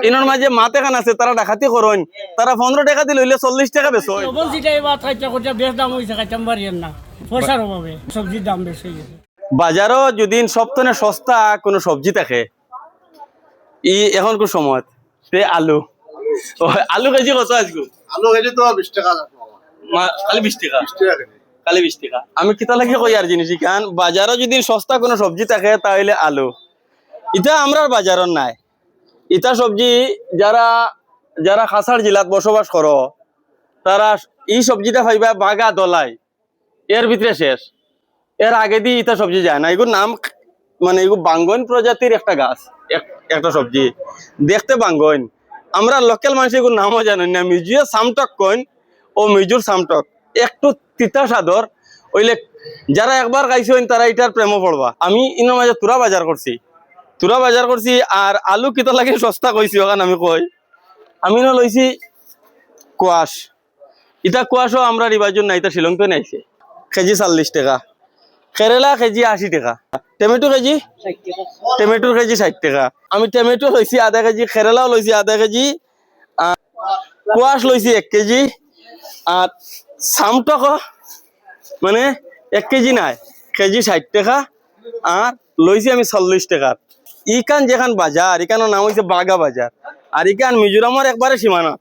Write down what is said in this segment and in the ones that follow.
ইনোর মাঝে মাতে খান আছে তারা ডাকাতি করেন তারা 15 টাকা দিলে হইলে 40 টাকা বেচো লবণ যেটা এবার খাইতে করতে বেশ দাম হয়েছে খাইতাম পারিয়েন না পয়সার অভাবে সবজির দাম বেশি হয়ে গেছে। বাজারও যদি সবথেকে সস্তা কোনো সবজি থাকে এখন কোন সময় তে আলু আলু কেজি কত আজকে আলু কেজি তো 20 টাকা খালি 20 টাকা 20 টাকা কেজি। খালি 20 টাকা আমি কিতা লাগে কই আর জিনিস কারণ বাজারও যদি সস্তা কোনো সবজি থাকে তাহলে আলু এটা আমরা বাজারও নাই ইটা সবজি যারা যারা খাসার জেলাত বসবাস করো তারা এই সবজিটা পাইবা বাগা দলাই এর ভিতরে শেষ এর আগে দিয়ে ইটা সবজি যায় না এগুলো নাম মানে এগুলো বাঙ্গন প্রজাতির একটা গাছ একটা সবজি দেখতে বাঙ্গন আমরা লোকাল মানুষ এগুলো নামও জানেন না মিজুয়ে সামটক কইন ও মিজুর সামটক একটু তিতা সাদর ওইলে যারা একবার খাইছেন তারা এটার প্রেমও পড়বা আমি ইনোর মাঝে তুরা বাজার করছি আর আলু কিতা লাগে সস্তা কইছি ওখানে আমি কই আমি না লইছি কোয়াশ ইটা কোয়াশও আমরা রিবাজন না এটা শিলং তো নাইছে কেজি 40 টাকা কেরালা কেজি 80 টাকা টমেটো কেজি 60 টাকা আমি টমেটো লইছি আধা কেজি কেরালাও লইছি আধা কেজি কোয়াশ লইছি 1 কেজি আর সামটক মানে 1 কেজি নাই কেজি 60 টাকা আর লইছি আমি 40 টাকা ইকান যেখান বাজার ইকানোর নাম হইছে বাগা বাজার আর ইকান মিজোরামের একবারে সীমানা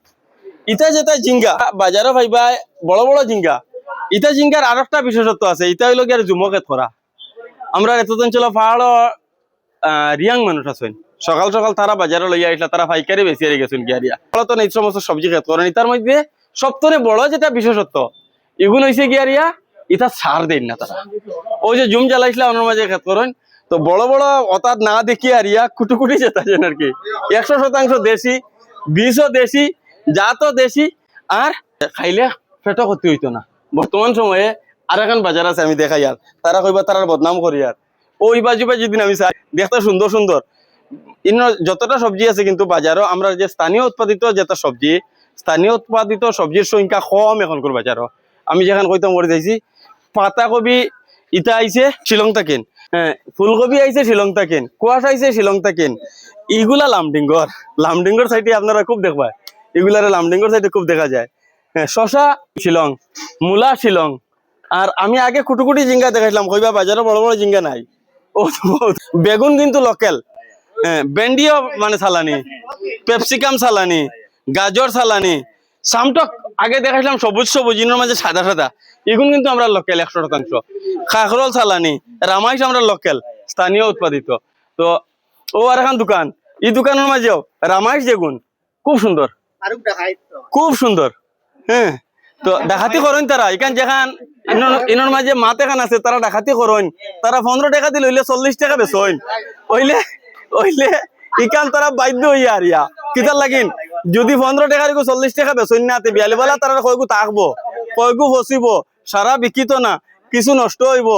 ইটা যেটা জিঙ্গা বাজারও পাইবা বড় বড় জিঙ্গা ইটা জিঙ্গার আর একটা বিশেষত্ব আছে ইটা হইল গিয়ে জুমকে ধরা আমরা এত অঞ্চল পাহাড় রিয়াং মানুষ আছেন সকাল সকাল তারা বাজারে লইয়া আসলে তারা পাইকারি বেশি হারিয়ে গেছেন গিয়ারিয়া তো এই সমস্ত সবজি খেত করেন ইতার মধ্যে সবথেকে বড় যেটা বিশেষত্ব এগুলো হয়েছে গিয়ারিয়া ইটা সার দেন না তারা ওই যে জুম জ্বালাইছিল অন্য মাঝে খেত করেন তো বড় বড় অতাত না দেখি আরিয়া কুটুকুটি যেতেছেন আর কি 100% দেশি বীজও দেশি জাতও দেশি আর খাইলে পেটও ক্ষতি হইতো না বর্তমান সময়ে আর এখন বাজার আছে আমি দেখাই আর তারা কইবা তারা বদনাম করি আর ওই বাজু যেদিন আমি চাই দেখতে সুন্দর সুন্দর যতটা সবজি আছে কিন্তু বাজারও আমরা যে স্থানীয় উৎপাদিত যেটা সবজি স্থানীয় উৎপাদিত সবজির সংখ্যা কম এখনকার বাজারও আমি যেখানে কইতাম করে যাইছি পাতাকপি ইটা আইছে শিলং থাকেন হ্যাঁ ফুলকপি আইছে শিলং থাকেন কুয়াশ আইছে শিলং থাকেন এইগুলা লামডিঙ্গর সাইডে আপনারা খুব দেখবা এগুলারে লামডিঙ্গর সাইডে খুব দেখা যায় হ্যাঁ শশা শিলং মূলা শিলং আর আমি আগে কুটুকুটি জিঙ্গা দেখাইলাম কইবা বাজারে বড় বড় জিঙ্গা নাই ও বেগুন কিন্তু লোকাল হ্যাঁ ভেন্ডিও মানে সালানি পেপসিকাম সালানি গাজর সালানি সামটক আগে দেখাইলাম সবুজ ইনোর মাঝে সাদা সাদা এগুলো কিন্তু আমরা লোকাল 100% খাখরল সালানি রামাইশ আমরা লোকাল স্থানীয় উৎপাদিত তো ও আর এখন দোকান এই দোকানের মাঝেও রামাইশ যেগুন খুব সুন্দর হ্যাঁ তো ডাকাতি করেন তারা এখান যেখান ইনোর মাঝে মাতে খান আছে তারা ডাকাতি করেন তারা 15 টাকা দিলে হইলে 40 টাকা বেচেন ওইলে ইকান তারা বাধ্য হইয়া আরিয়া কিতার লাগিন যদি 15 টাকার 40 টাকা বেচেন না তে বিয়ালিবেলা তারা কয়গু থাকবো কয়গু ফসিব সারা বিকিত না কিছু নষ্ট হইব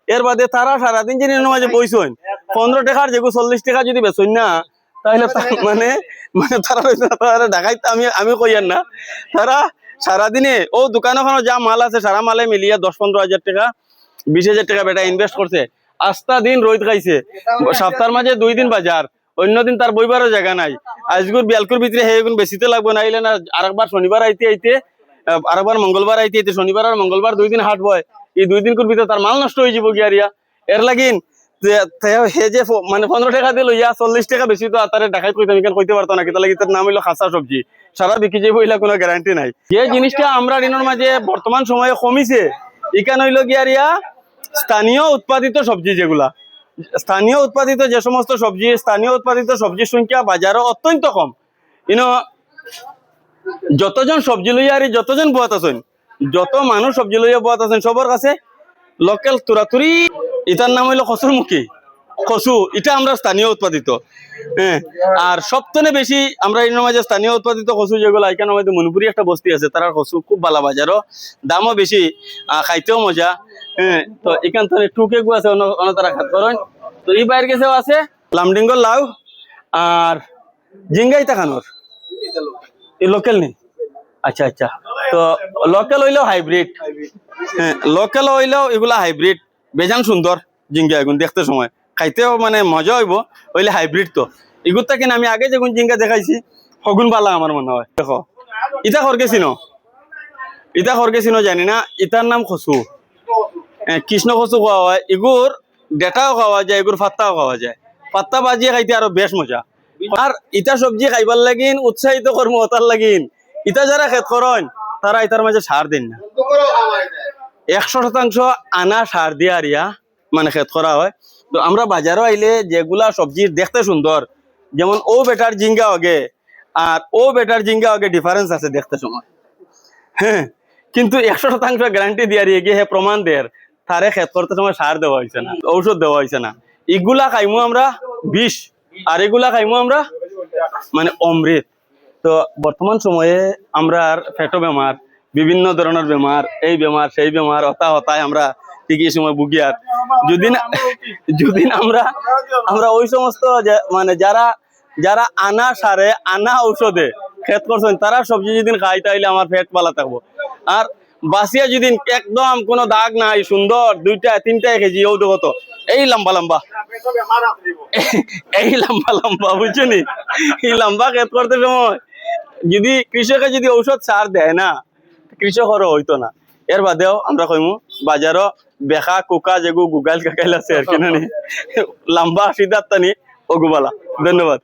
এর বাদে তারা সারাদিন যিনি ইনোর মাঝে বইছেন 15 টাকার যেগু 40 টাকা যদি বেচেন না তাহলে মানে তারা ডাকাইতে আমি কইয়ার না তারা সারাদিনে ও দোকান ওখানে যা মাল আছে সারা মালে মিলিয়ে 10-15 হাজার টাকা 20,000 টাকা বেটা ইনভেস্ট করছে আস্তা দিন রোদ খাইছে সপ্তাহের মাঝে 2 দিন বাজার অন্যদিন তার বইবারও জায়গা নাই আজগুর বিয়ালকুর ভিতরে হেগুন বেশিতে লাগবে না আইলে না আরেকবার শনিবার আইতে আরেকবার মঙ্গলবার আইতে শনিবার আর মঙ্গলবার 2 দিন হাট বয় এই 2 দিন ভিতরে তার মাল নষ্ট হয়ে যাব গিয়ারিয়া এর লাগিন হে যে মানে 15 টাকা দিল ইয়া 40 টাকা বেশি তো তারে ডাকাই কইতাম এখানে কইতে পারতো না কি তাহলে তার নাম হইলো খাসা সবজি সারা বিক্রি যাইব ইলা কোনো গ্যারান্টি নাই যে জিনিসটা আমরা দিনের মাঝে বর্তমান সময়ে কমিছে এখানে হইলো গিয়ারিয়া স্থানীয় উৎপাদিত সবজি যেগুলা স্থানীয় উৎপাদিত যে সমস্ত সবজি স্থানীয় উৎপাদিত সবজির সংখ্যা বাজারে অত্যন্ত কম যতজন সবজি লইয়া আর যতজন বুয়াত আছেন যত মানুষ সবজি লইয়া বুয়াত আছেন সবার কাছে লোকাল তুরাতুরি এটার নাম হইলো কচুরমুখী কচু এটা আমরা স্থানীয় উৎপাদিত হ্যাঁ আর সবথেকে বেশি আমরা এর মাঝে স্থানীয় উৎপাদিত কচু যেগুলো এখানে আমাদের মণিপুরি একটা বস্তি আছে তার কচু খুব ভালো বাজারও দামও বেশি খাইতেও মজা হ্যাঁ তো এখান থেকে টুকে গু আছে অন্য তারা খাত করেন তো এই বাইরের কাছেও আছে লামডিঙ্গর লাউ আর জিঙ্গাই তাকানোর এই লোকাল নেই আচ্ছা আচ্ছা তো লোকাল হইলেও হাইব্রিড হ্যাঁ লোকাল হইলেও এগুলা হাইব্রিড বেজান সুন্দর জিঙ্গা এগুন দেখতে সময় খাইতেও মানে মজা হইব হইলে হাইব্রিড তো ইগুর থেকে আমি আগে যেগুন জিঙ্গা দেখাইছি হগুন বালা আমার মনে হয়। দেখো ইটা খরগেছিনো, ইটা খরগেছিনো জানি না, ইটার নাম কচু, কৃষ্ণ কচু খাওয়া হয়। এগুর ডেটাও খাওয়া যায়, এগুর পাত্তাও খাওয়া যায়। পাত্তা বাজিয়ে খাইতে আরো বেশ মজা। আর ইটা সবজি খাইবার লাগিন উৎসাহিত কর্ম তার লাগিন ইটা যারা খেত করেন তারা ইটার মাঝে সার দেন না, 100% আনা সার দিয়ে আরিয়া মানে খেত করা হয়। তো আমরা বাজারও আইলে যেগুলা সবজি দেখতে সুন্দর, যেমন ও বেটার জিঙ্গা আগে আর ও বেটার জিঙ্গা আগে ডিফারেন্স আছে দেখতে সময়, হ্যাঁ। কিন্তু 100% গ্যারান্টি দিয়ে আরিয়ে গিয়ে প্রমাণ দেয় তারে খেত করতে সময় সার দেওয়া হয়েছে না, ঔষধ দেওয়া হয়েছে না। এগুলা খাইমু আমরা বিষ, আর এগুলা খাইমু আমরা মানে অমৃত। তো বর্তমান সময়ে আমরা পেটো বেমার, বিভিন্ন ধরনের বেমার, এই বেমার সেই বেমার হতা হতায় আমরা ঠিকই সময় ভুগি। আর যদি না আমরা ওই সমস্ত মানে যারা যারা আনা সারে আনা ঔষধে খেত করছেন তারা সবজি যেদিন খাই তাইলে আমার পেট পালা থাকবো। আর বাসিয়া যেদিন একদম কোনো দাগ নাই, সুন্দর 2-3 কেজি ও দেখো তো এই লম্বা লম্বা, এই লম্বা লম্বা বুঝছো নি, এই লম্বা খেত করতে সময় যদি কৃষকে যদি ঔষধ সার দেয় না, কৃষকেরও হইতো না। এর বাদেও আমরা কইমু বাজারও বেখা কুকা যেগু গুগাল কাকাইল আছে আর কিনা নি লম্বা সিদ্ধার্থ নি ওগুবালা। ধন্যবাদ।